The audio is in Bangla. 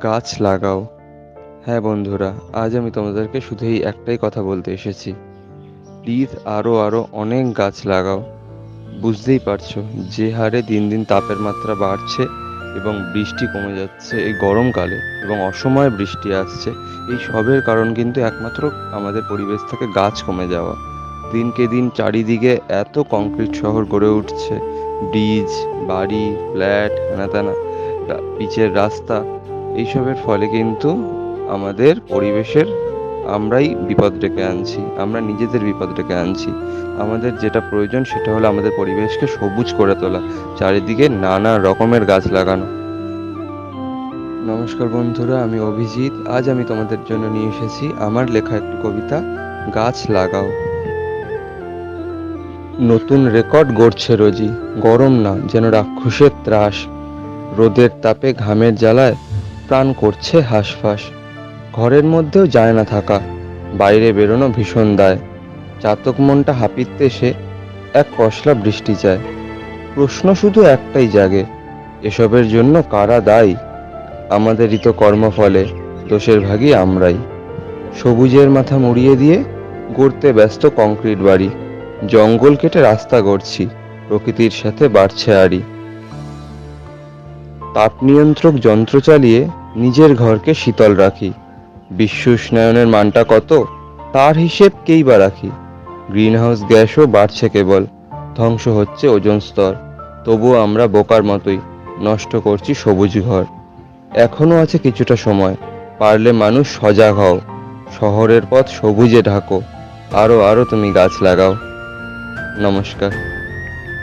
গাছ লাগাও। হ্যাঁ বন্ধুরা, আজ আমি তোমাদেরকে শুধু এই একটাই কথা বলতে এসেছি। প্লিজ আরও আরও অনেক গাছ লাগাও। বুঝতেই পারছো যে হারে দিন দিন তাপের মাত্রা বাড়ছে এবং বৃষ্টি কমে যাচ্ছে এই গরমকালে, এবং অসময়ে বৃষ্টি আসছে। এই সবের কারণ কিন্তু একমাত্র আমাদের পরিবেশ থেকে গাছ কমে যাওয়া। দিনকে দিন চারিদিকে এত কংক্রিট শহর গড়ে উঠছে, ব্রিজ, বাড়ি, ফ্ল্যাট, হেনা তেনা, পিচের রাস্তা। এইসবের ফলে কিন্তু আমাদের পরিবেশের আমরাই বিপদ ডেকে আনছি, আমরা নিজেদের বিপদ ডেকে আনছি। আমাদের যেটা প্রয়োজন সেটা হলো আমাদের পরিবেশকে সবুজ করে তোলা, চারিদিকে নানা রকমের গাছ লাগানো। নমস্কার বন্ধুরা, আমি অভিজিৎ। আজ আমি তোমাদের জন্য নিয়ে এসেছি আমার লেখা একটি কবিতা, গাছ লাগাও। নতুন রেকর্ড গড়ছে রোজই, গরম না যেন রাক্ষসের ত্রাস। রোদের তাপে ঘামের জ্বালায় প্রাণ করছে হাঁসফাঁস। ঘরের মধ্যেও যায় না থাকা, বাইরে বেরোনো ভীষণ দায়। চাতক মনটা হাঁপিতে সে এক পশলা বৃষ্টি চায়। প্রশ্ন শুধু একটাই জাগে, এসবের জন্য কারা দায়ী? আমাদেরই তো কর্মফলে দোষের ভাগী আমরাই। সবুজের মাথা মুড়িয়ে দিয়ে গড়তে ব্যস্ত কংক্রিট বাড়ি। জঙ্গল কেটে রাস্তা গড়ছি, প্রকৃতির সাথে বাড়ছে আড়ি। তাপ নিয়ন্ত্রক যন্ত্র চালিয়ে নিজের ঘরকে শীতল রাখি। বিশ্ব উষ্ণায়নের মানটা কত, তার হিসেব কেই বা রাখি। গ্রিনহাউস গ্যাসও বাড়ছে কেবল, ধ্বংস হচ্ছে ওজোন স্তর। তবুও আমরা বোকার মতোই নষ্ট করছি সবুজ ঘর। এখনো আছে কিছুটা সময়, পারলে মানুষ সজাগ হও। শহরের পথ সবুজে ঢাকো, আরো আরো তুমি গাছ লাগাও। নমস্কার।